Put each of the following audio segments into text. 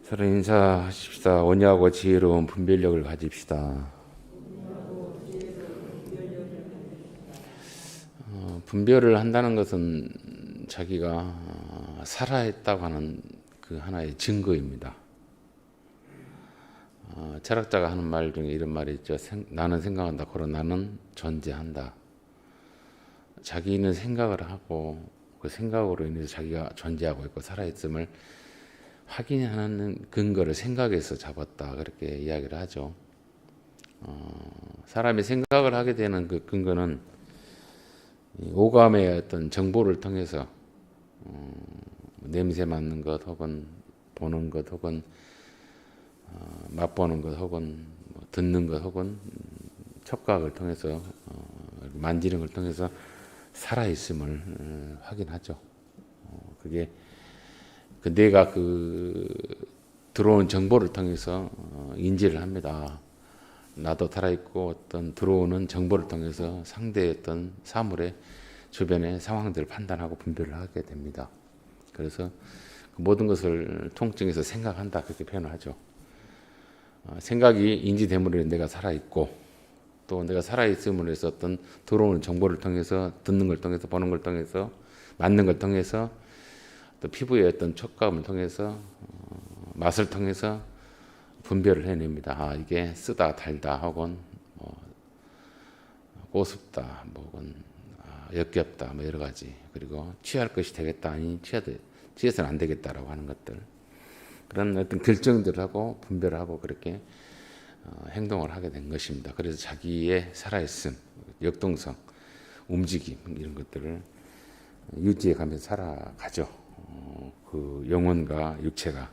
서로 인사하십시다. 온유하고 지혜로운 분별력을 가집시다. 분별을 한다는 것은 자기가 살아있다고 하는 그 하나의 증거입니다. 철학자가 하는 말 중에 이런 말이 있죠. 나는 생각한다. 그러 나는 존재한다. 자기는 생각을 하고 그 생각으로 인해서 자기가 존재하고 있고 살아있음을 확인하는 근거를 생각에서 잡았다. 그렇게 이야기를 하죠. 사람이 생각을 하게 되는 그 근거는 오감의 어떤 정보를 통해서 냄새 맡는 것 혹은 보는 것 혹은 맛보는 것 혹은 듣는 것 혹은 촉각을 통해서 만지는 걸 통해서 살아있음을 확인하죠. 그게 그 내가 들어오는 정보를 통해서 인지를 합니다. 나도 살아있고 어떤 들어오는 정보를 통해서 상대의 어떤 사물의 주변의 상황들을 판단하고 분별을 하게 됩니다. 그래서 모든 것을 통칭해서 생각한다 그렇게 표현을 하죠. 생각이 인지됨으로 내가 살아있고 또 내가 살아있음으로 해서 어떤 들어오는 정보를 통해서 듣는 걸 통해서 보는 걸 통해서 맞는 걸 통해서 또 피부의 어떤 촉감을 통해서 맛을 통해서 분별을 해냅니다. 이게 쓰다 달다 혹은 꼬습다 혹은 역겹다 여러 가지 그리고 취할 것이 되겠다 아니 취해서는 안 되겠다라고 하는 것들 그런 어떤 결정들을 하고 분별을 하고 그렇게 행동을 하게 된 것입니다. 그래서 자기의 살아있음, 역동성, 움직임 이런 것들을 유지해 가면서 살아가죠. 그 영혼과 육체가.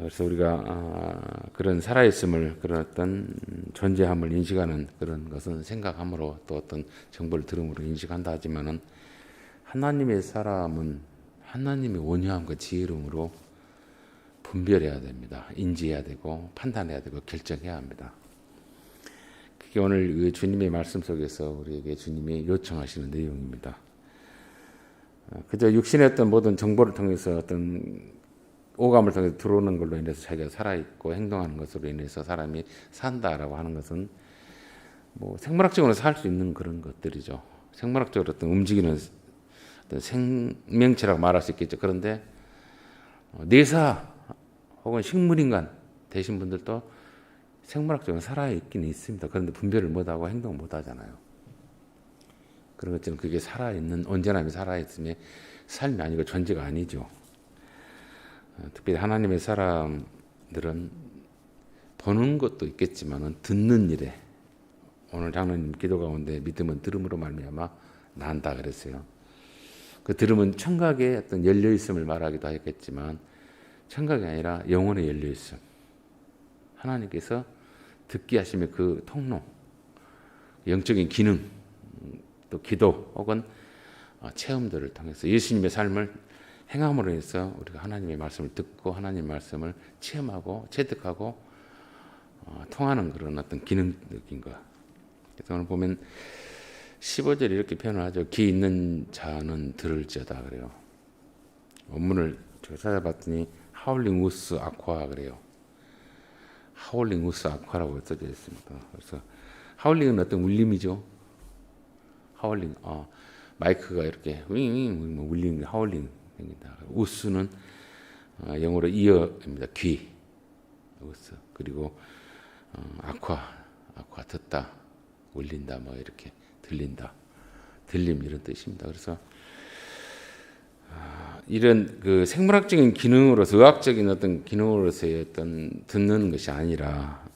그래서 우리가 그런 살아있음을 그런 어떤 존재함을 인식하는 그런 것은 생각함으로 또 어떤 정보를 들음으로 인식한다 하지만은 하나님의 사람은 하나님의 온유함과 지혜로움으로 분별해야 됩니다. 인지해야 되고 판단해야 되고 결정해야 합니다. 그게 오늘 주님의 말씀 속에서 우리에게 주님이 요청하시는 내용입니다. 그저 육신의 어떤 모든 정보를 통해서 어떤 오감을 통해서 들어오는 걸로 인해서 자기가 살아있고 행동하는 것으로 인해서 사람이 산다라고 하는 것은 생물학적으로 살 수 있는 그런 것들이죠. 생물학적으로 어떤 움직이는 어떤 생명체라고 말할 수 있겠죠. 그런데 내사 혹은 식물인간 되신 분들도 생물학적으로 살아있긴 있습니다. 그런데 분별을 못하고 행동을 못하잖아요. 그런 것처럼 그게 살아있는 온전함이 살아있음의 삶이 아니고 존재가 아니죠. 특별히 하나님의 사람들은 보는 것도 있겠지만 듣는 일에 오늘 장로님 기도 가운데 믿음은 들음으로 말미암아 난다 그랬어요. 그 들음은 청각의 어떤 열려 있음을 말하기도 하겠지만 청각이 아니라 영혼의 열려 있음. 하나님께서 듣게 하시면 그 통로, 영적인 기능, 또 기도 혹은 체험들을 통해서 예수님의 삶을 행함으로 해서 우리가 하나님의 말씀을 듣고 하나님의 말씀을 체험하고 체득하고 통하는 그런 어떤 기능적인 것. 그래서 오늘 보면 15절에 이렇게 표현을 하죠. 귀 있는 자는 들을지어다 그래요. 원문을 제가 찾아봤더니 하울링 우스 아쿠아 그래요. 하울링 우스 아쿠아라고 써져 있습니다. 그래서 하울링은 어떤 울림이죠. 하울링, 마이크가 이렇게 윙윙 울림, 하울링 생긴다. 우스는 영어로 이어입니다. 귀, 우스. 그리고 아쿠아 듣다, 울린다, 이렇게 들린다, 들림 이런 뜻입니다. 그래서 이런 그 생물학적인 기능으로서 의학적인 어떤 기능으로서의 어떤 듣는 것이 아니라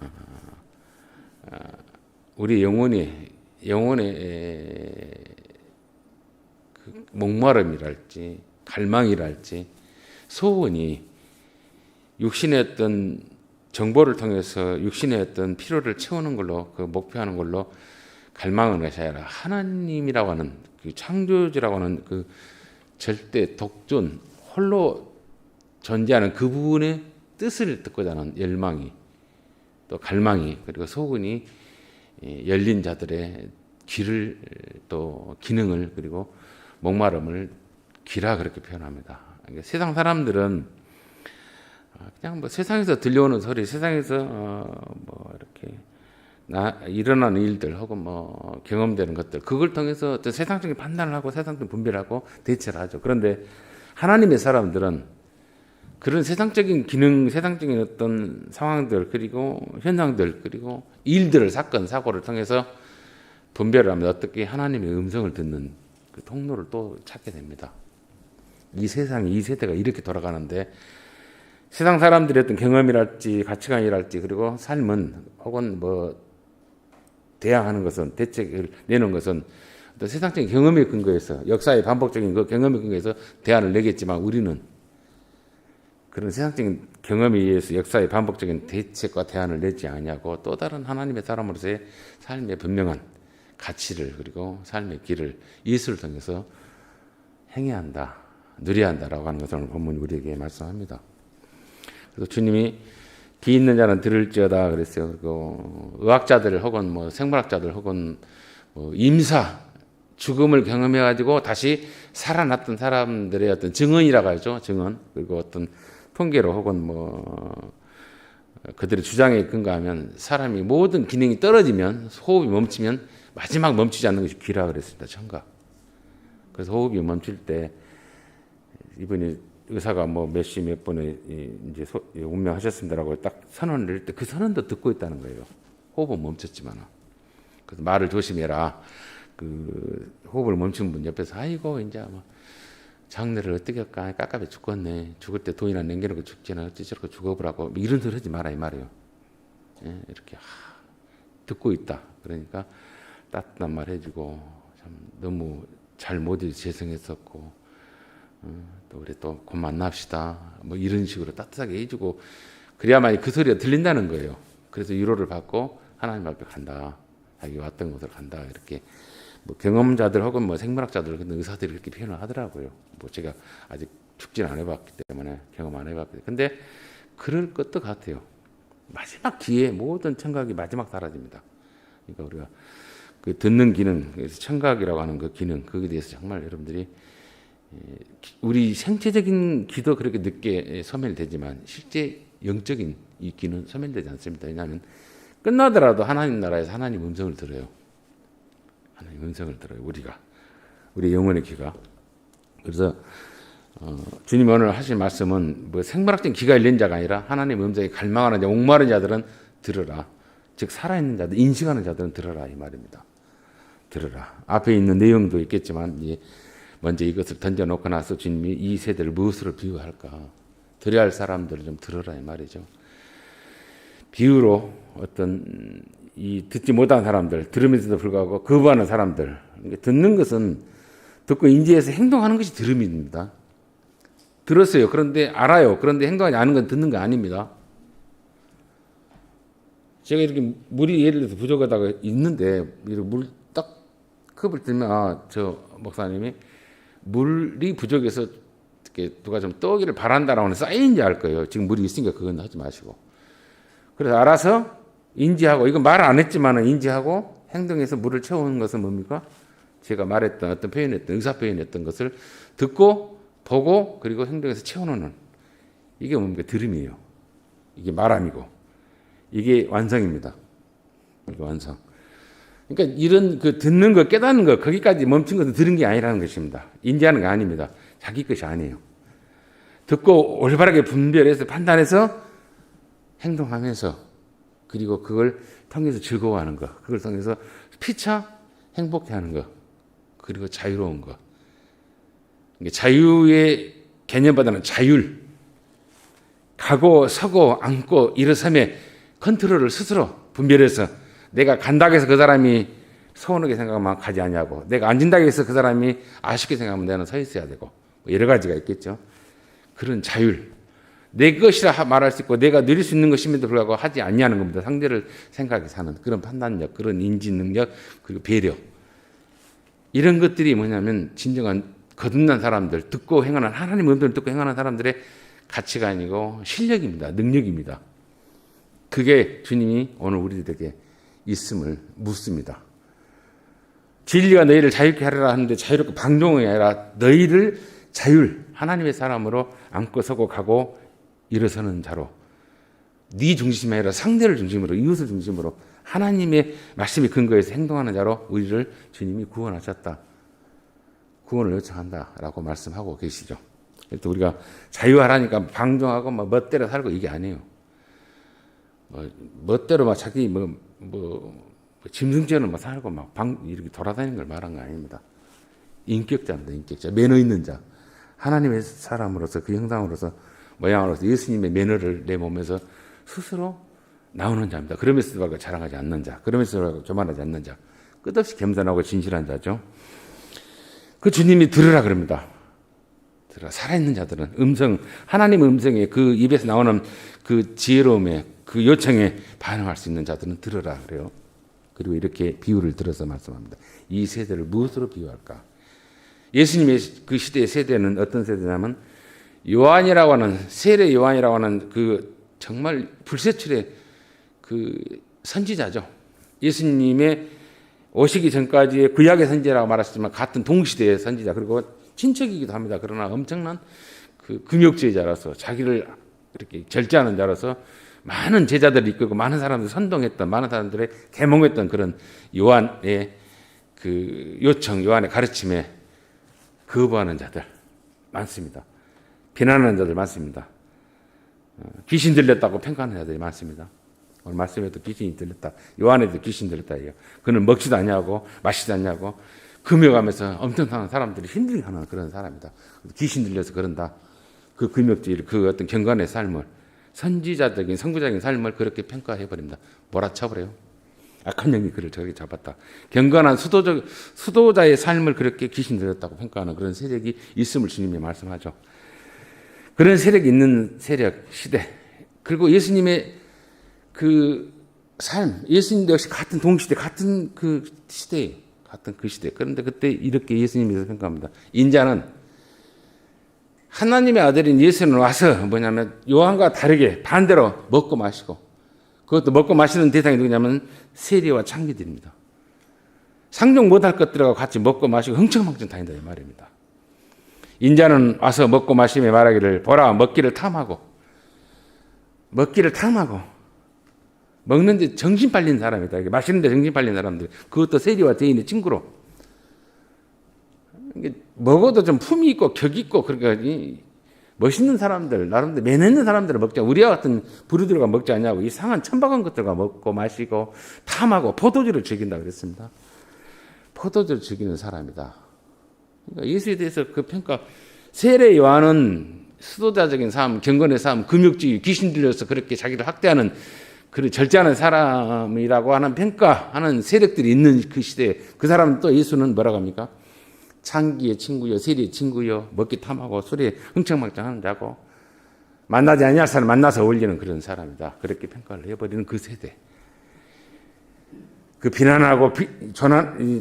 우리 영혼의 그 목마름이랄지 갈망이랄지 소원이 육신의 어떤 정보를 통해서 육신의 어떤 필요를 채우는 걸로 그 목표하는 걸로 갈망하는 것이 아니라 하나님이라고 하는 그 창조주라고 하는 그 절대 독존 홀로 존재하는 그분의 뜻을 듣고자 하는 열망이 또 갈망이 그리고 소원이 열린 자들의 귀를 또 기능을 그리고 목마름을 귀라 그렇게 표현합니다. 그러니까 세상 사람들은 그냥 뭐 세상에서 들려오는 소리, 세상에서 뭐 이렇게 일어나는 일들 혹은 뭐 경험되는 것들, 그걸 통해서 어떤 세상적인 판단을 하고 세상적인 분별을 하고 대처를 하죠. 그런데 하나님의 사람들은 그런 세상적인 기능, 세상적인 어떤 상황들, 그리고 현상들, 그리고 일들을, 사건, 사고를 통해서 분별을 하면 어떻게 하나님의 음성을 듣는 그 통로를 또 찾게 됩니다. 이 세상이, 이 세대가 이렇게 돌아가는데 세상 사람들의 어떤 경험이랄지 가치관이랄지 그리고 삶은 혹은 뭐 대항하는 것은, 대책을 내는 것은 어떤 세상적인 경험에 근거해서, 역사의 반복적인 그 경험에 근거해서 대안을 내겠지만, 우리는 그런 세상적인 경험에 의해서 역사의 반복적인 대책과 대안을 내지 않냐고, 또 다른 하나님의 사람으로서의 삶의 분명한 가치를, 그리고 삶의 길을 예수를 통해서 행해야 한다, 누려야 한다라고 하는 것을 오늘 본문이 우리에게 말씀합니다. 그래서 주님이 귀 있는 자는 들을지어다 그랬어요. 그리고 의학자들 혹은 뭐 생물학자들 혹은 뭐 임사, 죽음을 경험해 가지고 다시 살아났던 사람들의 어떤 증언이라고 하죠. 증언. 그리고 어떤 통계로 혹은 뭐 그들의 주장에 근거하면 사람이 모든 기능이 떨어지면, 호흡이 멈추면 마지막 멈추지 않는 것이 귀라 그랬습니다. 청각. 그래서 호흡이 멈출 때 이분이 의사가 뭐 몇 시 몇 분에 이제 운명하셨습니다라고 딱 선언을 낼 때 그 선언도 듣고 있다는 거예요. 호흡은 멈췄지만. 그래서 말을 조심해라. 그 호흡을 멈춘 분 옆에서 아이고 이제 뭐 장례를 어떻게 할까, 깝깝해 죽겠네, 죽을 때 돈이나 남겨놓고 죽지나 어찌 저렇게 죽어보라고, 뭐 이런 소리 하지 마라 이 말이에요. 예, 이렇게 듣고 있다. 그러니까 따뜻한 말 해주고, 참 너무 잘 못 재성했었고, 또 우리 또 곧 만납시다, 뭐 이런 식으로 따뜻하게 해주고, 그래야만 그 소리가 들린다는 거예요. 그래서 위로를 받고 하나님 앞에 간다, 자기 왔던 곳으로 간다, 이렇게 뭐 경험자들 혹은 뭐 생물학자들, 근데 의사들이 그렇게 표현을 하더라고요. 뭐 제가 아직 죽지는 안 해봤기 때문에 경험 안 해봤기 때문에. 근데 그럴 것도 같아요. 마지막 기회에 모든 청각이 마지막 사라집니다. 그러니까 우리가 그 듣는 기능, 그래서 청각이라고 하는 그 기능, 거기에 대해서 정말 여러분들이, 우리 생체적인 기도 그렇게 늦게 소멸되지만 실제 영적인 이 기는 소멸되지 않습니다. 왜냐하면 끝나더라도 하나님 나라에서 하나님 음성을 들어요. 하나님 음성을 들어요. 우리 영혼의 귀가. 그래서 주님 오늘 하실 말씀은 뭐 생물학적인 귀가 열린 자가 아니라 하나님 음성에 갈망하는 자, 옥마른 자들은 들으라. 즉 살아있는 자들, 인식하는 자들은 들으라 이 말입니다. 들으라. 앞에 있는 내용도 있겠지만 먼저 이것을 던져놓고 나서 주님이 이 세대를 무엇으로 비유할까? 들어야 할 사람들을 좀 들으라 이 말이죠. 비유로 어떤 이 듣지 못한 사람들, 들으면서도 불구하고 거부하는 사람들, 듣는 것은 듣고 인지해서 행동하는 것이 들음입니다. 들었어요. 그런데 알아요. 그런데 행동하지 않은 건 듣는 거 아닙니다. 제가 이렇게 물이 예를 들어서 부족하다가 있는데 물 딱 컵을 들면 저 목사님이 물이 부족해서 이렇게 누가 좀 떠오기를 바란다라고 하는 사인인지 알 거예요. 지금 물이 있으니까 그건 하지 마시고. 그래서 알아서 인지하고, 이거 말 안 했지만 인지하고 행동해서 물을 채우는 것은 뭡니까? 제가 말했던 어떤 표현했던, 의사 표현했던 것을 듣고 보고 그리고 행동해서 채워놓는, 이게 뭡니까? 들음이에요. 이게 말함이고, 이게 완성입니다. 이게 완성. 그러니까 이런 그 듣는 거, 깨닫는 거, 거기까지 멈춘 것은 들은 게 아니라는 것입니다. 인지하는 게 아닙니다. 자기 것이 아니에요. 듣고 올바르게 분별해서 판단해서 행동하면서, 그리고 그걸 통해서 즐거워하는 것, 그걸 통해서 피차 행복해하는 것, 그리고 자유로운 것. 자유의 개념보다는 자율, 가고 서고 앉고 일어섬에 컨트롤을 스스로 분별해서, 내가 간다고 해서 그 사람이 서운하게 생각하면 가지 않냐고, 내가 앉는다고 해서 그 사람이 아쉽게 생각하면 나는 서 있어야 되고, 뭐 여러 가지가 있겠죠. 그런 자율, 내 것이라 말할 수 있고 내가 누릴 수 있는 것임에도 불구하고 하지 않냐는 겁니다. 상대를 생각해 사는 그런 판단력, 그런 인지 능력, 그리고 배려, 이런 것들이 뭐냐면 진정한 거듭난 사람들, 듣고 행하는, 하나님 음성을 듣고 행하는 사람들의 가치관이고 실력입니다. 능력입니다. 그게 주님이 오늘 우리들에게 있음을 묻습니다. 진리가 너희를 자유케 하리라 하는데 자유롭고 방종이 아니라 너희를 자율, 하나님의 사람으로 앉고 서고 가고 일어서는 자로 네 중심이 아니라 상대를 중심으로 이웃을 중심으로 하나님의 말씀이 근거해서 행동하는 자로 우리를 주님이 구원하셨다. 구원을 요청한다라고 말씀하고 계시죠. 또 우리가 자유하라니까 방종하고 멋대로 살고 이게 아니에요. 멋대로 막 자기 짐승처럼 살고 이렇게 돌아다니는 걸 말한 거 아닙니다. 인격자입니다. 인격자. 매너 있는 자. 하나님의 사람으로서 그 형상으로서 모양으로서 예수님의 매너를 내 몸에서 스스로 나오는 자입니다. 그러면서도 자랑하지 않는 자. 그러면서도 교만하지 않는 자. 끝없이 겸손하고 진실한 자죠. 그 주님이 들으라 그럽니다. 들으라. 살아있는 자들은 하나님의 음성에 그 입에서 나오는 그 지혜로움에 그 요청에 반응할 수 있는 자들은 들으라 그래요. 그리고 이렇게 비유를 들어서 말씀합니다. 이 세대를 무엇으로 비유할까? 예수님의 그 시대의 세대는 어떤 세대냐면 요한이라고 하는 세례 요한이라고 하는 그 정말 불세출의 그 선지자죠. 예수님의 오시기 전까지의 구약의 선지자라고 말하셨지만 같은 동시대의 선지자 그리고 친척이기도 합니다. 그러나 엄청난 그 금욕주의자라서 자기를 이렇게 절제하는 자로서 많은 제자들을 이끌고 많은 사람들을 선동했던 많은 사람들의 계몽했던 그런 요한의 그 요청 요한의 가르침에 거부하는 자들 많습니다. 비난하는 자들 많습니다. 귀신 들렸다고 평가하는 자들이 많습니다. 오늘 말씀에도 귀신이 들렸다. 요한에도 귀신 들렸다. 그는 먹지도 않냐고 마시지 않냐고 금욕하면서 엄청난 사람들이 힘들게 하는 그런 사람이다. 귀신 들려서 그런다. 그 금욕주의를 그 어떤 경건의 삶을 선지자적인 선구자적인 삶을 그렇게 평가해버립니다. 몰아쳐버려요. 악한 영이 그를 저렇게 잡았다. 경건한 수도자의 삶을 그렇게 귀신 들렸다고 평가하는 그런 세력이 있음을 주님이 말씀하죠. 그런 세력이 있는 세력, 시대. 그리고 예수님의 그 삶, 예수님도 역시 같은 동시대, 같은 그 시대에, 같은 그 시대. 그런데 그때 이렇게 예수님이 평가합니다. 인자는 하나님의 아들인 예수는 와서 뭐냐면 요한과 다르게 반대로 먹고 마시고 그것도 먹고 마시는 대상이 누구냐면 세리와 창기들입니다. 상종 못할 것들과 같이 먹고 마시고 흥청망청 다닌다 이 말입니다. 인자는 와서 먹고 마시며 말하기를 보라 먹기를 탐하고 먹는데 정신 팔린 사람이다. 마시는데 정신 팔린 사람들 그것도 세리와 죄인의 친구로 먹어도 좀 품이 있고 격이 있고 그러니까 멋있는 사람들 나름대로 매너 있는 사람들을 먹자 우리와 같은 부류들과 먹지 않냐고 이상한 천박한 것들과 먹고 마시고 탐하고 포도주를 즐긴다 그랬습니다. 포도주를 즐기는 사람이다. 그러니까 예수에 대해서 그 평가 세례 요한은 수도자적인 삶 경건의 삶 금욕주의 귀신 들려서 그렇게 자기를 학대하는 그를 절제하는 사람이라고 하는 평가하는 세력들이 있는 그 시대에 그 사람은 또 예수는 뭐라고 합니까? 창기의 친구요, 세리의 친구요, 먹기 탐하고 술에 흥청망청하는 자고 만나지 아니할 사람 만나서 어울리는 그런 사람이다. 그렇게 평가를 해버리는 그 세대. 그 비난하고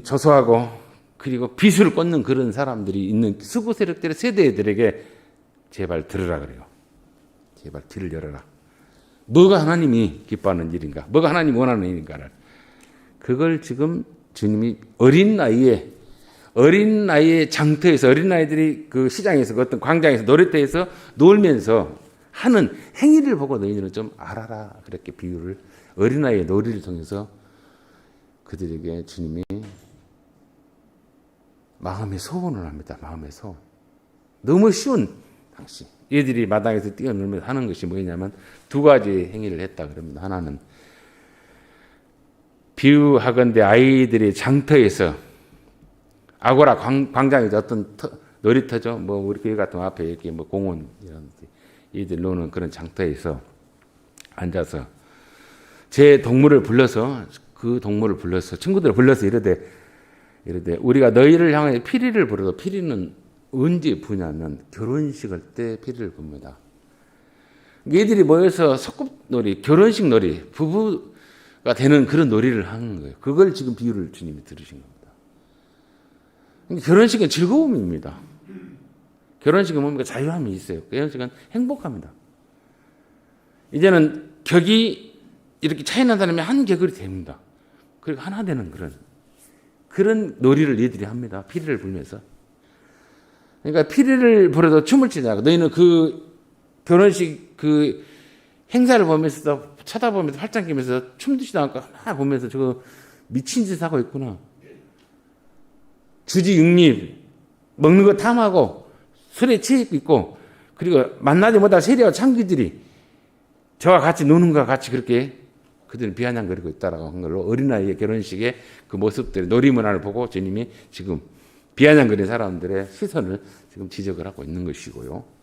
조소하고 그리고 비수를 꽂는 그런 사람들이 있는 수구 세력들의 세대들에게 제발 들으라 그래요. 제발 귀를 열어라. 뭐가 하나님이 기뻐하는 일인가? 뭐가 하나님이 원하는 일인가를 그걸 지금 주님이 어린 나이에 장터에서 어린아이들이 그 시장에서 그 어떤 광장에서 놀이터에서 놀면서 하는 행위를 보고 너희들은 좀 알아라. 그렇게 비유를 어린아이의 놀이를 통해서 그들에게 주님이 마음의 소원을 합니다. 마음의 소원. 너무 쉬운 당시. 얘들이 마당에서 뛰어놀면서 하는 것이 뭐냐면 두 가지 행위를 했다 그럽니다. 하나는 비유하건대 아이들이 장터에서 아고라 광장에서 어떤 놀이터죠. 우리 교회 같은 앞에 이렇게 공원 이런 얘들 노는 그런 장터에서 앉아서 제 동물을 불러서 친구들을 불러서 이르되 우리가 너희를 향해 피리를 부르도 피리는 언제 부냐면 결혼식 할 때 피리를 붑니다. 얘들이 모여서 소꿉놀이, 결혼식 놀이, 부부가 되는 그런 놀이를 하는 거예요. 그걸 지금 비유를 주님이 들으신 겁니다. 결혼식은 즐거움입니다. 결혼식은 뭡니까? 자유함이 있어요. 결혼식은 행복합니다. 이제는 격이 이렇게 차이 난 사람이 한 격이 됩니다. 그리고 하나 되는 그런 놀이를 얘들이 합니다. 피리를 불면서. 그러니까 피리를 불어도 춤을 추자고 너희는 그 결혼식 그 행사를 보면서 쳐다보면서 팔짱 끼면서 춤도 추지 않고 하나 보면서 저거 미친 짓 하고 있구나. 주지 육립 먹는 거 탐하고 술에 취해 있고 그리고 만나지 못할 세리와 창기들이 저와 같이 노는 것과 같이 그렇게 그들은 비아냥거리고 있다라고 한 걸로 어린아이의 결혼식의 그 모습들 놀이문화를 보고 주님이 지금 비아냥거리는 사람들의 시선을 지금 지적을 하고 있는 것이고요.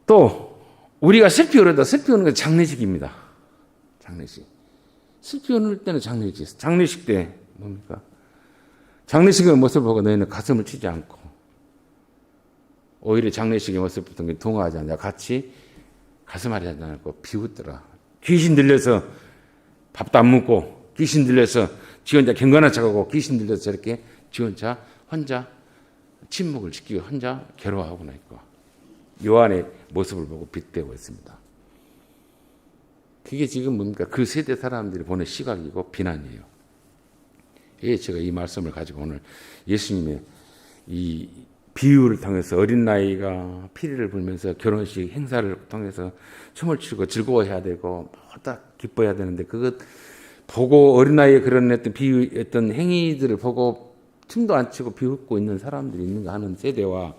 또 우리가 슬피 울어도 슬피 우는 건 장례식입니다. 장례식. 슬피 우는 때는 장례식. 장례식 때 뭡니까? 장례식의 모습을 보고 너희는 가슴을 치지 않고 오히려 장례식의 모습을 보고 동화하지 않냐. 같이 가슴 앓지 않고 비웃더라. 귀신 들려서 밥도 안 먹고 귀신 들려서 지 혼자 경건한 척하고 귀신 들려서 저렇게 지 혼자 침묵을 지키고 혼자 괴로워하고나 있고 요한의 모습을 보고 빗대고 있습니다. 그게 지금 뭡니까? 그 세대 사람들이 보는 시각이고 비난이에요. 예, 제가 이 말씀을 가지고 오늘 예수님의 이 비유를 통해서 어린 나이가 피리를 불면서 결혼식 행사를 통해서 춤을 추고 즐거워해야 되고 다 기뻐해야 되는데 그것 보고 어린 나이에 그런 어떤 비유 어떤 행위들을 보고 춤도 안 추고 비웃고 있는 사람들이 있는가 하는 세대와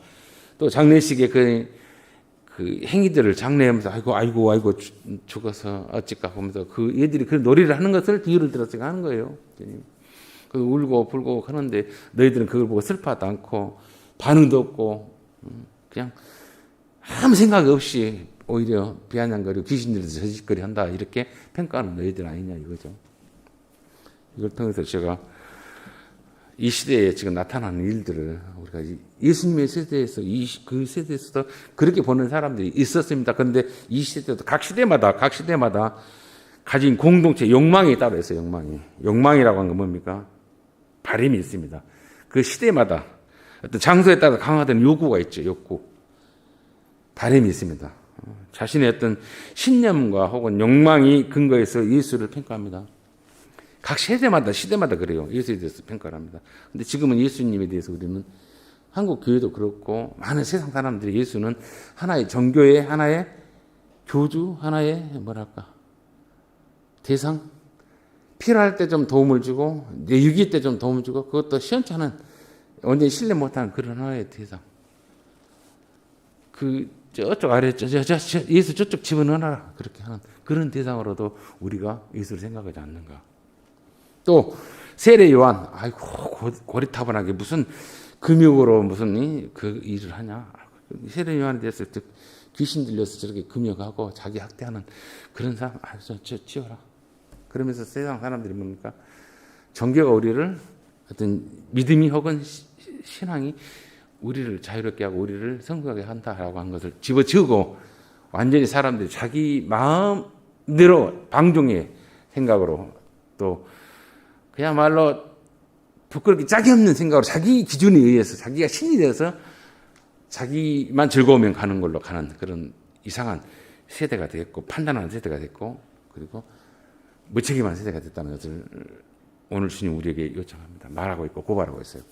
또 장례식에 그 행위들을 장례하면서 아이고 죽어서 어찌까 보면서 그 얘들이 그 놀이를 하는 것을 비유를 들어서 하는 거예요. 그 울고 불고 하는데 너희들은 그걸 보고 슬퍼하지 않고 반응도 없고 그냥 아무 생각 없이 오히려 비아냥거리고 귀신들에서 저짓거리 한다 이렇게 평가하는 너희들 아니냐 이거죠. 이걸 통해서 제가 이 시대에 지금 나타나는 일들을 우리가 예수님의 세대에서 그 세대에서도 그렇게 보는 사람들이 있었습니다. 그런데 이 시대도 각 시대마다 가진 공동체 욕망이 따로 있어요. 욕망이라고 하는 건 뭡니까? 바람이 있습니다. 그 시대마다 어떤 장소에 따라 강화되는 요구가 있죠. 바람이 있습니다. 자신의 어떤 신념과 혹은 욕망이 근거해서 예수를 평가합니다. 각 시대마다 그래요. 예수에 대해서 평가를 합니다. 근데 지금은 예수님에 대해서 우리는 한국 교회도 그렇고 많은 세상 사람들이 예수는 하나의 종교의 하나의 교주, 하나의 대상, 필요할 때 좀 도움을 주고 내 위기 때 좀 도움을 주고 그것도 시원찮은 완전히 신뢰 못하는 그런 하나의 대상. 저쪽 아래 예수 저쪽 집어넣어라 그렇게 하는 그런 대상으로도 우리가 예수를 생각하지 않는가. 또 세례 요한 고리타분하게 무슨 금욕으로 무슨 그 일을 하냐. 세례 요한에 대해서 귀신 들려서 저렇게 금욕하고 자기 학대하는 그런 사람 저 치워라. 그러면서 세상 사람들이 뭡니까? 종교가 우리를 어떤 믿음이 혹은 신앙이 우리를 자유롭게 하고 우리를 성숙하게 한다라고 하는 것을 집어치우고 완전히 사람들이 자기 마음대로 방종의 생각으로 또 그야말로 부끄럽게 짝이 없는 생각으로 자기 기준에 의해서 자기가 신이 되어서 자기만 즐거우면 가는 걸로 가는 그런 이상한 세대가 됐고 판단하는 세대가 됐고 그리고 무책임한 세대가 됐다는 것을 오늘 주님 우리에게 요청합니다. 말하고 있고 고발하고 있어요.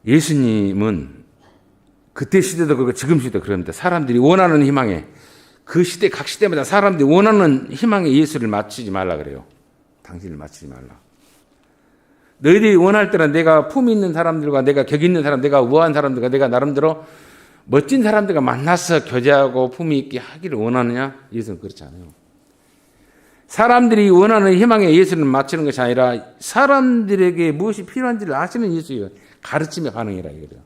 예수님은 그때 시대도 그렇고 지금 시대도 그럽니다. 사람들이 원하는 희망에 그 시대 각 시대마다 사람들이 원하는 희망에 예수를 맞추지 말라 그래요. 당신을 맞추지 말라. 너희들이 원할 때는 내가 품 있는 사람들과 내가 격 있는 사람, 내가 우아한 사람들과 내가 나름대로 멋진 사람들과 만나서 교제하고 품위 있게 하기를 원하느냐? 예수는 그렇지 않아요. 사람들이 원하는 희망에 예수를 맞추는 것이 아니라 사람들에게 무엇이 필요한지를 아시는 예수예요. 가르침에 반응이라 이거예요.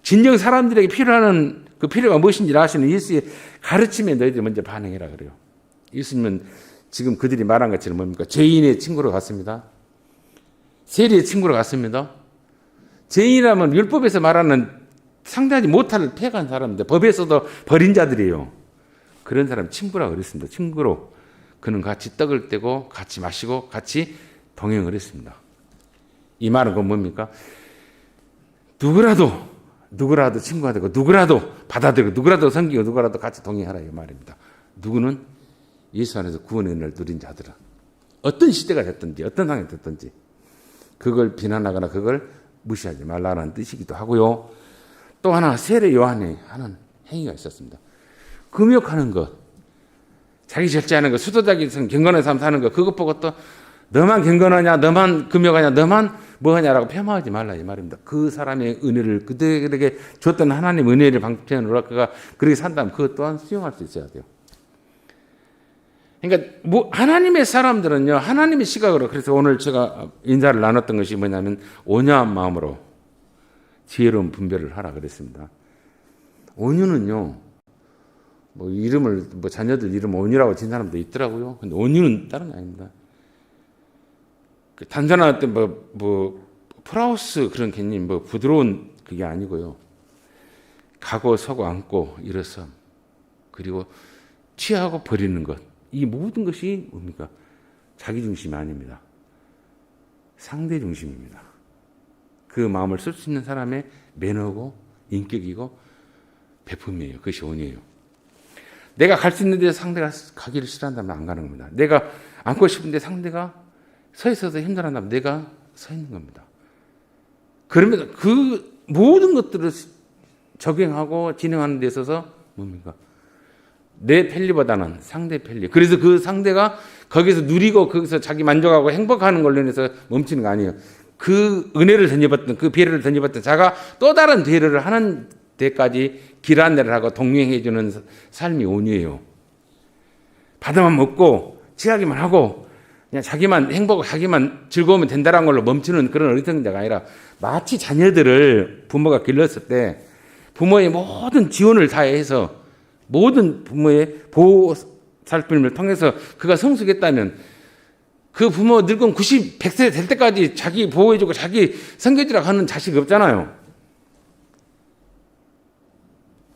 진정 사람들에게 필요한 그 필요가 무엇인지를 아시는 예수의 가르침에 너희들이 먼저 반응해라 그래요. 예수님은 지금 그들이 말한 것처럼 뭡니까? 죄인의 친구로 갔습니다. 세리의 친구로 갔습니다. 죄인이라면 율법에서 말하는 상대하지 못할 패간 사람인데 법에서도 버린 자들이에요. 그런 사람 친구라고 그랬습니다. 친구로 그는 같이 떡을 떼고 같이 마시고 같이 동행을 했습니다. 이 말은 그건 뭡니까? 누구라도 친구가 되고 누구라도 받아들이고 누구라도 섬기고 누구라도 같이 동행하라 이 말입니다. 누구는 예수 안에서 구원의 은혜를 누린 자들은 어떤 시대가 됐든지 어떤 상황이 됐든지 그걸 비난하거나 그걸 무시하지 말라는 뜻이기도 하고요. 또 하나 세례 요한이 하는 행위가 있었습니다. 금욕하는 것, 자기 절제하는 것, 수도자기 경건한 삶 사는 것, 그것 보고 또 너만 경건하냐, 너만 금욕하냐, 너만 뭐하냐라고 폄하하지 말라 이 말입니다. 그 사람의 은혜를 그들에게 줬던 하나님 은혜를 방편으로 그가 그렇게 산다면 그것 또한 수용할 수 있어야 돼요. 그러니까 뭐 하나님의 사람들은요, 하나님의 시각으로, 그래서 오늘 제가 인사를 나눴던 것이 뭐냐면 온유한 마음으로 지혜로운 분별을 하라 그랬습니다. 온유는요, 뭐 이름을 뭐 자녀들 이름 온유라고 진 사람도 있더라고요. 근데 온유는 다른 게 아닙니다. 그 단순한 어떤 뭐 프라우스 그런 개념, 뭐 부드러운 그게 아니고요. 가고 서고 앉고 일어섬, 그리고 취하고 버리는 것, 이 모든 것이 뭡니까? 자기 중심이 아닙니다. 상대 중심입니다. 그 마음을 쓸 수 있는 사람의 매너고 인격이고 배품이에요. 그것이 온유예요. 내가 갈 수 있는데 상대가 가기를 싫어한다면 안 가는 겁니다. 내가 앉고 싶은데 상대가 서 있어서 힘들어한다면 내가 서 있는 겁니다. 그러면 그 모든 것들을 적용하고 진행하는 데 있어서 뭡니까? 내 편리보다는 상대 편리. 그래서 그 상대가 거기서 누리고 거기서 자기 만족하고 행복하는 걸로 인해서 멈추는 거 아니에요. 그 은혜를 던져봤던, 그 배려를 던져봤던 자가 또 다른 배려를 하는 데까지 길 안내를 하고 동행해 주는 삶이 온유예요. 받아만 먹고 취하기만 하고 그냥 자기만 행복하고 자기만 즐거우면 된다는 걸로 멈추는 그런 어리석은 자가 아니라, 마치 자녀들을 부모가 길렀을 때 부모의 모든 지원을 다해서 모든 부모의 보호 살핌을 통해서 그가 성숙했다면 그 부모 늙은 90, 100세 될 때까지 자기 보호해주고 자기 섬겨주라고 하는 자식이 없잖아요.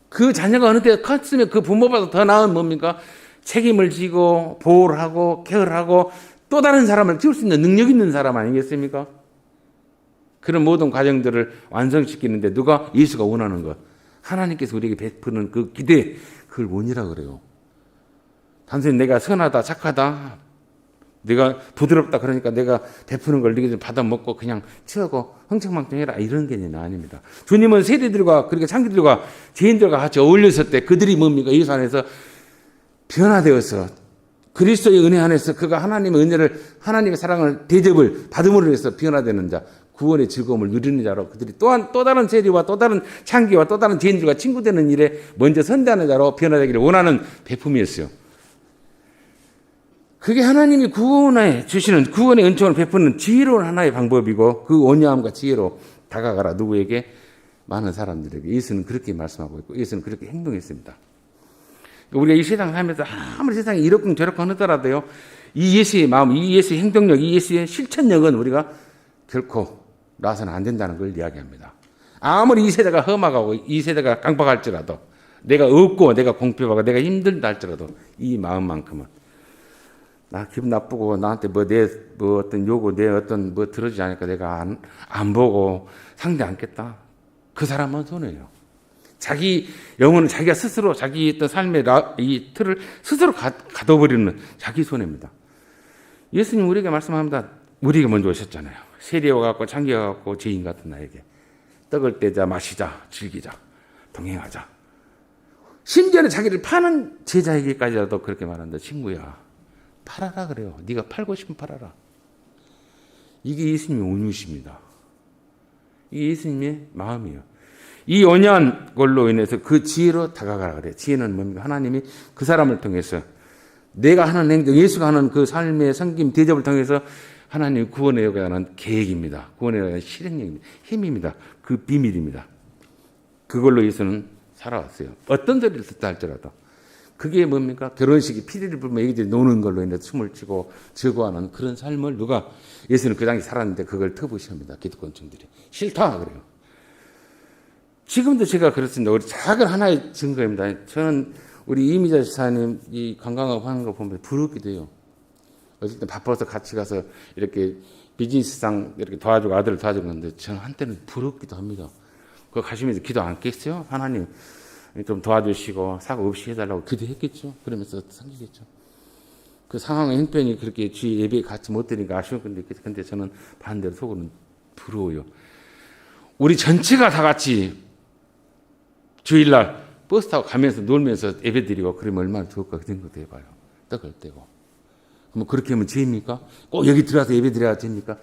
그 자녀가 어느 때 컸으면 그 부모보다 더 나은 뭡니까? 책임을 지고 보호를 하고 케어를 하고 또 다른 사람을 키울 수 있는 능력 있는 사람 아니겠습니까? 그런 모든 과정들을 완성시키는데 누가? 예수가 원하는 것. 하나님께서 우리에게 베푸는 그 기대, 그걸 원이라고 그래요. 단순히 내가 선하다, 착하다, 내가 부드럽다 그러니까 내가 베푸는 걸 네가 받아먹고 그냥 치우고 흥청망청해라, 이런 개념이 아닙니다. 주님은 세리들과 그렇게 창기들과 죄인들과 같이 어울렸을 때 그들이 뭡니까? 예수 안에서 변화되어서 그리스도의 은혜 안에서 그가 하나님의 은혜를, 하나님의 사랑을, 대접을 받음으로 해서 변화되는 자, 구원의 즐거움을 누리는 자로 그들이 또한 또 다른 세리와 또 다른 창기와 또 다른 죄인들과 친구되는 일에 먼저 선대하는 자로 변화되기를 원하는 배품이었어요. 그게 하나님이 구원에 주시는 구원의 은총을 베푸는 지혜로운 하나의 방법이고, 그 온유함과 지혜로 다가가라. 누구에게? 많은 사람들에게. 예수는 그렇게 말씀하고 있고 예수는 그렇게 행동했습니다. 우리가 이 세상 살면서 아무리 세상이 이렇건 저렇건 하더라도요, 이 예수의 마음, 이 예수의 행동력, 이 예수의 실천력은 우리가 결코 놔서는 안 된다는 걸 이야기합니다. 아무리 이 세대가 험악하고 이 세대가 강박할지라도, 내가 없고 내가 공평하고 내가 힘들다 할지라도 이 마음만큼은 나 기분 나쁘고 나한테 내 어떤 요구, 내 어떤 들어주지 않으니까 내가 안 보고 상대 않겠다. 그 사람은 손해예요. 자기 영혼은 자기가 스스로 자기 어떤 삶의 이 틀을 스스로 가둬버리는 자기 손해입니다. 예수님 우리에게 말씀합니다. 우리에게 먼저 오셨잖아요. 세리와 같고 창기와 같고 죄인 같은 나에게 떡을 떼자, 마시자, 즐기자, 동행하자. 심지어는 자기를 파는 제자에게까지라도 그렇게 말한다. 친구야, 팔아라 그래요. 네가 팔고 싶으면 팔아라. 이게 예수님의 온유십니다. 이게 예수님의 마음이에요. 이 온유한 걸로 인해서 그 지혜로 다가가라 그래요. 지혜는 뭡니까? 하나님이 그 사람을 통해서 내가 하는 행동, 예수가 하는 그 삶의 섬김, 대접을 통해서 하나님이 구원에 관한 계획입니다. 구원에 관한 실행력입니다. 힘입니다. 그 비밀입니다. 그걸로 예수는 살아왔어요. 어떤 소리를 듣다 할지라도. 그게 뭡니까? 결혼식이 피리를 불면 애기들이 노는 걸로 인해서 춤을 추고 즐거워하는 그런 삶을 누가? 예수는 그 당시 살았는데 그걸 터부시합니다. 기득권층들이. 싫다 그래요. 지금도 제가 그렇습니다. 우리 작은 하나의 증거입니다. 저는 우리 이미자 지사님 이 관광하고 하는 거 보면 부럽기도 해요. 어쨌든 바빠서 같이 가서 이렇게 비즈니스상 이렇게 도와주고 아들을 도와주고 하는데 저는 한때는 부럽기도 합니다. 그거 가시면서 기도 안 했겠어요? 하나님 좀 도와주시고 사고 없이 해달라고 기도했겠죠? 그러면서 섬기겠죠. 그 상황의 형편이 그렇게 주의 예배에 같이 못 드니까 아쉬운 건데, 근데 저는 반대로 속으로는 부러워요. 우리 전체가 다 같이 주일날 버스 타고 가면서 놀면서 예배드리고 그러면 얼마나 좋을까 그 생각도 해봐요. 떡을 떼고. 그럼 그렇게 하면 죄입니까? 꼭 여기 들어와서 예배드려야 됩니까?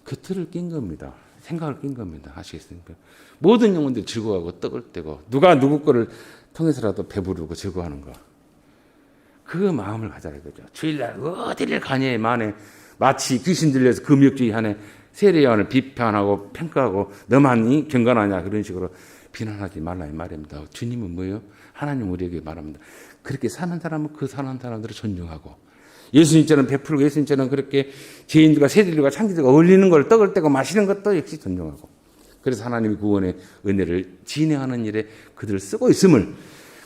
그 틀을 낀 겁니다. 생각을 낀 겁니다. 아시겠습니까? 모든 영혼들이 즐거워하고 떡을 떼고 누가 누구 거를 통해서라도 배부르고 즐거워하는 거. 그 마음을 가져야 되죠. 주일날 어디를 가냐에 만에 마치 귀신 들려서 금욕주의 하네 세례요한을 비판하고 평가하고 너만이 경건하냐 그런 식으로 비난하지 말라 이 말입니다. 주님은 뭐예요? 하나님 우리에게 말합니다. 그렇게 사는 사람은 그 사는 사람들을 존중하고 예수님처럼 베풀고 예수님처럼 그렇게 죄인들과 세리들과 창기들과 어울리는 걸 떡을 떼고 마시는 것도 역시 존중하고 그래서 하나님이 구원의 은혜를 진행하는 일에 그들을 쓰고 있음을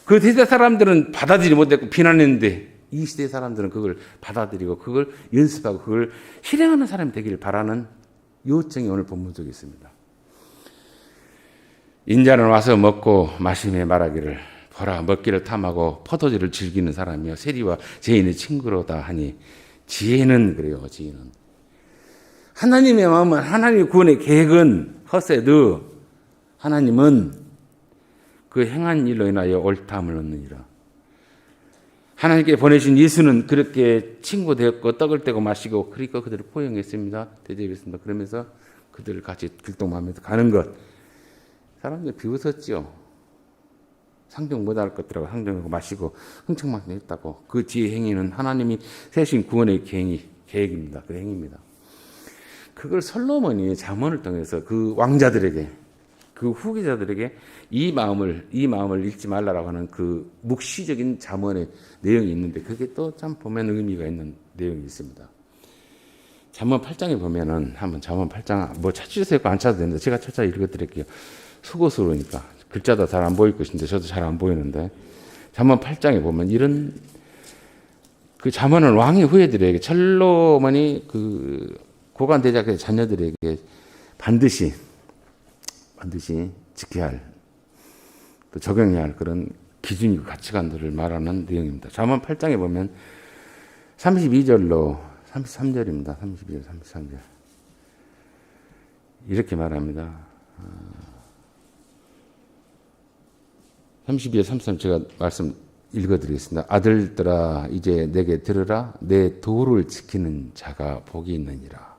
그 세대 사람들은 받아들이지 못했고 비난했는데 이 시대 사람들은 그걸 받아들이고 그걸 연습하고 그걸 실행하는 사람이 되기를 바라는 요청이 오늘 본문 속에 있습니다. 인자는 와서 먹고 마시며 말하기를 보라 먹기를 탐하고 포도주를 즐기는 사람이요 세리와 죄인의 친구로다 하니 지혜는 그래요. 지혜는 하나님의 마음은 하나님의 구원의 계획은 허세드 하나님은 그 행한 일로 인하여 옳다함을 얻느니라. 하나님께 보내신 예수는 그렇게 친구 되었고 떡을 떼고 마시고 그러니까 그들을 포용했습니다. 대접했습니다. 그러면서 그들을 같이 길동하면서 가는 것 사람들 비웃었죠. 상종 못할 것들하고 상종하고 마시고 흥청망청 했다고. 그 뒤의 행위는 하나님이 세신 구원의 계획입니다. 그 행위입니다. 그걸 솔로몬이 잠언을 통해서 그 왕자들에게 그 후계자들에게 이 마음을 읽지 말라라고 하는 그 묵시적인 잠언의 내용이 있는데 그게 또 참 보면 의미가 있는 내용이 있습니다. 잠언 8장에 보면은 한번 잠언 8장 뭐 찾으세요? 안 찾아도 됩니다. 제가 찾아 읽어드릴게요. 수고스러우니까 글자도 잘 안 보일 것인데 저도 잘 안 보이는데 잠언 8장에 보면 이런 그 잠언은 왕의 후예들에게 솔로몬이 그 고관 대작의 자녀들에게 반드시 지켜야 할, 또 적용해야 할 그런 기준이고 가치관들을 말하는 내용입니다. 잠언 8장에 보면 32절로 33절입니다. 32절, 33절. 이렇게 말합니다. 32절, 33절 제가 말씀 읽어드리겠습니다. 아들들아 이제 내게 들으라. 내 도를 지키는 자가 복이 있느니라.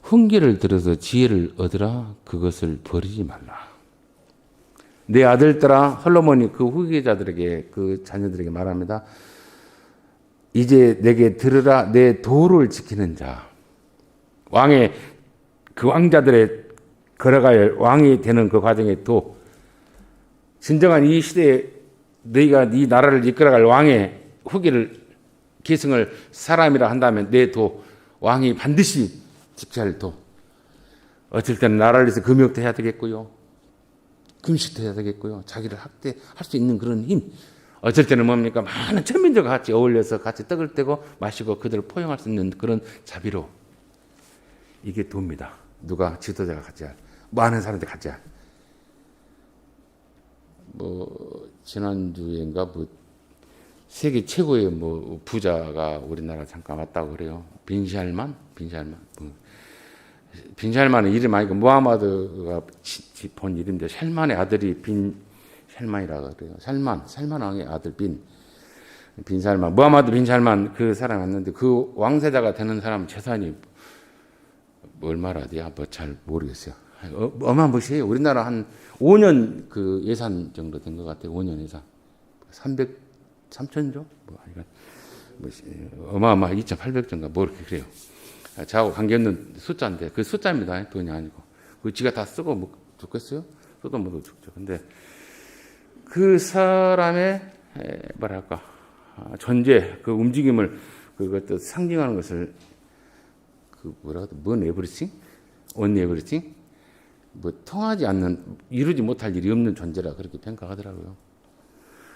훈계를 들어서 지혜를 얻으라. 그것을 버리지 말라. 내 아들들아 솔로몬이 그 후계자들에게 그 자녀들에게 말합니다. 이제 내게 들으라. 내 도를 지키는 자. 왕의 그 왕자들의 걸어갈 왕이 되는 그 과정의 도. 진정한 이 시대에 너희가 이 나라를 이끌어갈 왕의 후계를 계승을 사람이라 한다면 내 도. 왕이 반드시 지켜야 할 도. 어쩔 때는 나라를 위해서 금욕도 해야 되겠고요. 금식도 해야 되겠고요. 자기를 학대할 수 있는 그런 힘. 어쩔 때는 뭡니까? 많은 천민들과 같이 어울려서 같이 떡을 떼고 마시고 그들을 포용할 수 있는 그런 자비로. 이게 도입니다. 누가 지도자가 가져야 할. 많은 사람들이 가져야 할. 지난주인가 세계 최고의 부자가 우리나라 잠깐 왔다고 그래요. 빈샬만은 이름 아니고 무하마드가 본 이름인데 샬만의 아들이 빈 샬만이라고 그래요. 샬만 왕의 아들 빈샬만. 무하마드 빈샬만 그 사람 왔는데 그 왕세자가 되는 사람 재산이 얼마라 돼요? 잘 모르겠어요. 어마어마한 것이에요. 우리나라 한 5년 그 예산 정도 된 것 같아요. 5년 예산. 3천조? 어마어마 2,800조인가 이렇게 그래요. 저하고 관계없는 숫자인데 그 숫자입니다. 돈이 아니고. 그 지가 다 쓰고 죽겠어요? 써도 못 죽죠. 근데 그 사람의 존재, 그 움직임을 그것도 상징하는 것을 뭔 에브리띵? 온 에브리띵? 통하지 않는, 이루지 못할 일이 없는 존재라 그렇게 평가하더라고요.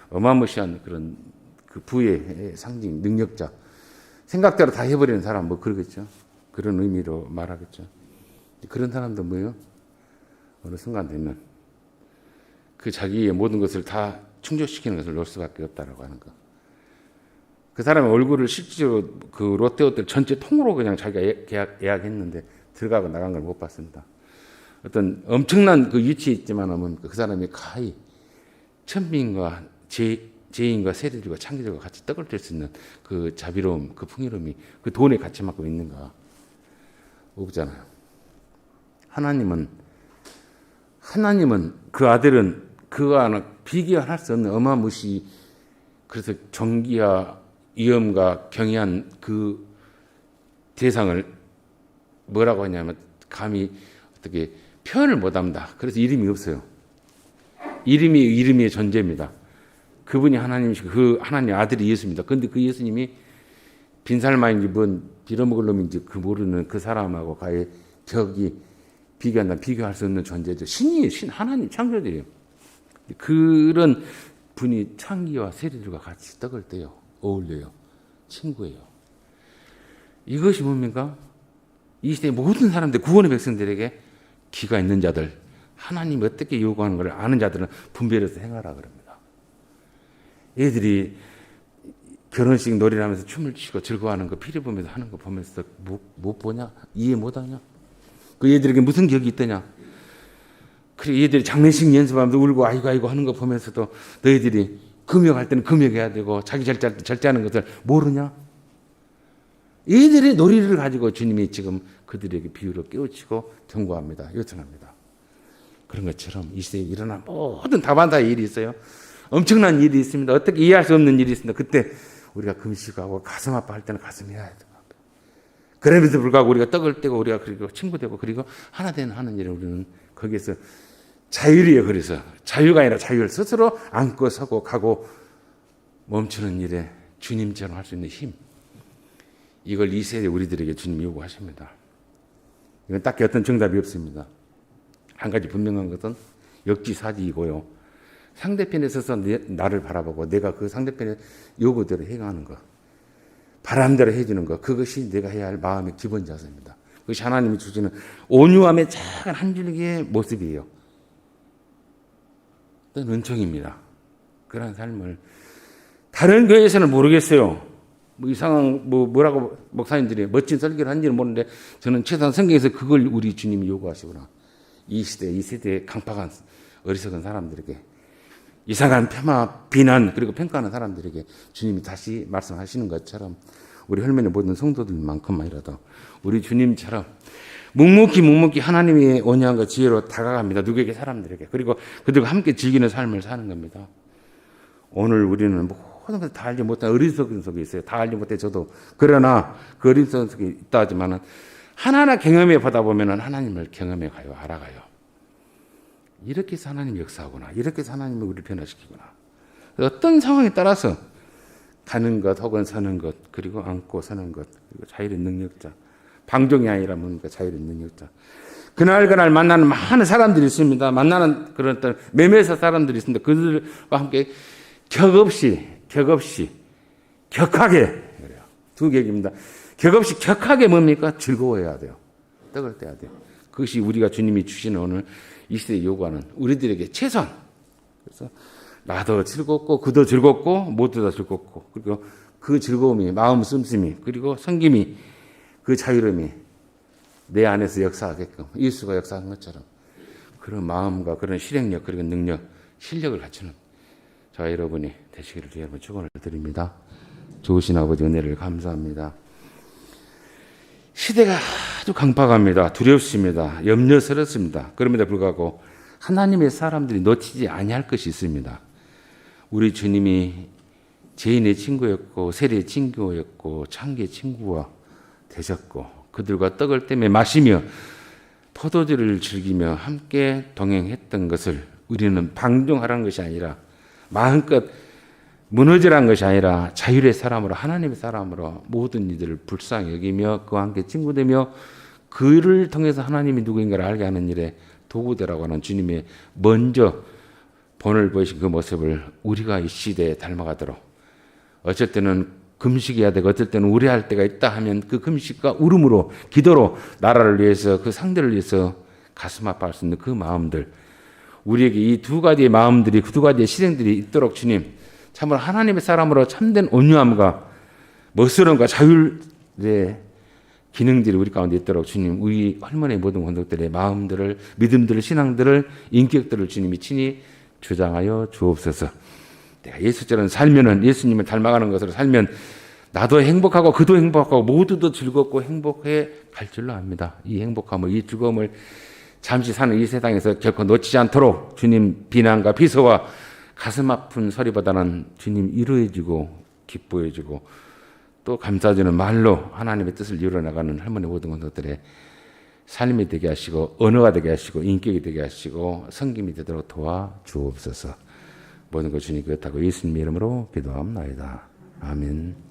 어마무시한 그런 그 부의 상징, 능력자. 생각대로 다 해버리는 사람, 그러겠죠. 그런 의미로 말하겠죠. 그런 사람도 뭐예요? 어느 순간 되면 그 자기의 모든 것을 다 충족시키는 것을 놓을 수밖에 없다라고 하는 거. 그 사람의 얼굴을 실제로 그 롯데호텔 전체 통으로 그냥 자기가 예약했는데 들어가고 나간 걸 못 봤습니다. 어떤 엄청난 그 위치에 있지만 그 사람이 가히 천빈과 죄인과 세리들과 창기들과 같이 떡을 뗄 수 있는 그 자비로움, 그 풍요로움이 그 돈의 가치만큼 있는가? 없잖아요. 하나님은 그 아들은 그와 비교할 수 없는 어마무시, 그래서 정기와 위엄과 경외한 그 대상을 뭐라고 하냐면 감히 어떻게 표현을 못합니다. 그래서 이름이 없어요. 이름이 존재입니다. 그분이 하나님이시고 그 하나님 아들이 예수입니다. 그런데 그 예수님이 빈살마인지 뭔 빌어먹을 놈인지 그 모르는 그 사람하고 가의 벽이 비교할 수 없는 존재죠. 신이에요. 하나님 창조들이에요. 그런 분이 창기와 세리들과 같이 떡을 떼요. 어울려요. 친구예요. 이것이 뭡니까? 이 시대의 모든 사람들, 구원의 백성들에게 귀가 있는 자들, 하나님이 어떻게 요구하는 걸 아는 자들은 분별해서 행하라 그럽니다. 얘들이 결혼식 놀이를 하면서 춤을 추고 즐거워하는 거, 피리 보면서 하는 거 보면서 못 보냐? 이해 못하냐? 그 얘들에게 무슨 격이 있더냐? 그리고 얘들이 장례식 연습하면서 울고 아이고 하는 거 보면서도 너희들이 금욕할 때는 금욕해야 되고 자기 절제하는 것을 모르냐? 얘들의 놀이를 가지고 주님이 지금 그들에게 비유로 깨우치고 경고합니다. 요청합니다. 그런 것처럼 이 시대에 일어난 모든 다반사의 일이 있어요. 엄청난 일이 있습니다. 어떻게 이해할 수 없는 일이 있습니다. 그때 우리가 금식하고 가슴 아파할 때는 가슴이 해야 돼요. 그럼에도 불구하고 우리가 떡을 떼고 우리가 그리고 친구 되고 그리고 하나 되는 하는 일을 우리는 거기에서 자율이에요. 그래서 자유가 아니라 자율, 스스로 안고 서고 가고 멈추는 일에 주님처럼 할 수 있는 힘, 이걸 이 세대 우리들에게 주님이 요구하십니다. 이건 딱히 어떤 정답이 없습니다. 한 가지 분명한 것은 역지사지이고요. 상대편에 서서 나를 바라보고 내가 그 상대편의 요구대로 행하는 것, 바람대로 해주는 것, 그것이 내가 해야 할 마음의 기본 자세입니다. 그것이 하나님이 주시는 온유함의 작은 한 줄기의 모습이에요. 또 은총입니다. 그런 삶을 다른 교회에서는 모르겠어요. 이상한 뭐라고 목사님들이 멋진 설교를 한지는 모르는데 저는 최소한 성경에서 그걸 우리 주님이 요구하시구나. 이 시대, 이 세대의 강팍한 어리석은 사람들에게, 이상한 폄하, 비난 그리고 평가하는 사람들에게 주님이 다시 말씀하시는 것처럼 우리 혈면의 모든 성도들만큼만이라도 우리 주님처럼 묵묵히 하나님의 온유함과 지혜로 다가갑니다. 누구에게? 사람들에게. 그리고 그들과 함께 즐기는 삶을 사는 겁니다. 오늘 우리는 모든 것을 다 알지 못한 어리석은 속에 있어요. 다 알지 못해 저도. 그러나 그 어리석은 속에 있다 하지만은 하나하나 경험해 보다 보면은 하나님을 경험해 가요. 알아가요. 이렇게 해서 하나님이 역사하구나. 이렇게 해서 하나님이 우리를 변화시키구나. 어떤 상황에 따라서 가는 것 혹은 서는 것, 그리고 앉고 서는 것, 그리고 자율의 능력자. 방종이 아니라 뭡니까? 자율의 능력자. 그날 만나는 많은 사람들이 있습니다. 만나는 그런 어떤 매매사 사람들이 있습니다. 그들과 함께 격하게, 그래요. 두 격입니다. 격하게 뭡니까? 즐거워해야 돼요. 떡을 떼야 돼요. 그것이 우리가 주님이 주시는 오늘 이 시대에 요구하는 우리들에게 최선. 그래서 나도 즐겁고 그도 즐겁고 모두 다 즐겁고, 그리고 그 즐거움이, 마음 씀씀이, 그리고 성김이, 그 자유로움이 내 안에서 역사하게끔 예수가 역사한 것처럼 그런 마음과 그런 실행력, 그리고 능력, 실력을 갖추는 저와 여러분이 되시기를 여러분 축원을 드립니다. 좋으신 아버지 은혜를 감사합니다. 시대가 아주 강팍합니다. 두렵습니다. 염려스럽습니다. 그럼에도 불구하고 하나님의 사람들이 놓치지 아니할 것이 있습니다. 우리 주님이 죄인의 친구였고 세리의 친구였고 창기의 친구와 되셨고 그들과 떡을 떼며 마시며 포도주를 즐기며 함께 동행했던 것을 우리는 방종하라는 것이 아니라 마음껏 무너지라는 것이 아니라 자율의 사람으로, 하나님의 사람으로 모든 이들을 불쌍히 여기며 그와 함께 친구되며 그를 통해서 하나님이 누구인가를 알게 하는 일에 도구되라고 하는 주님의 먼저 본을 보이신 그 모습을 우리가 이 시대에 닮아가도록, 어쩔 때는 금식해야 되고 어쩔 때는 우려할 때가 있다 하면 그 금식과 울음으로, 기도로 나라를 위해서, 그 상대를 위해서 가슴 아파할 수 있는 그 마음들, 우리에게 이 두 가지의 마음들이, 그 두 가지의 실행들이 있도록 주님, 참으로 하나님의 사람으로 참된 온유함과 멋스러움과 자율의 기능들이 우리 가운데 있도록 주님, 우리 할머니의 모든 권속들의 마음들을, 믿음들을, 신앙들을, 인격들을 주님이 친히 주장하여 주옵소서. 내가 예수처럼 살면은, 예수님을 닮아가는 것으로 살면 나도 행복하고 그도 행복하고 모두도 즐겁고 행복해 갈 줄로 압니다. 이 행복함을, 이 즐거움을 잠시 사는 이 세상에서 결코 놓치지 않도록 주님 비난과 비소와 가슴 아픈 소리보다는 주님 위로해주고 기뻐해주고 또 감사주는 말로 하나님의 뜻을 이루어나가는 할머니 모든 것들의 삶이 되게 하시고 언어가 되게 하시고 인격이 되게 하시고 성김이 되도록 도와주옵소서. 모든 것 주님 그렇다고 예수님 이름으로 기도합니다. 아멘.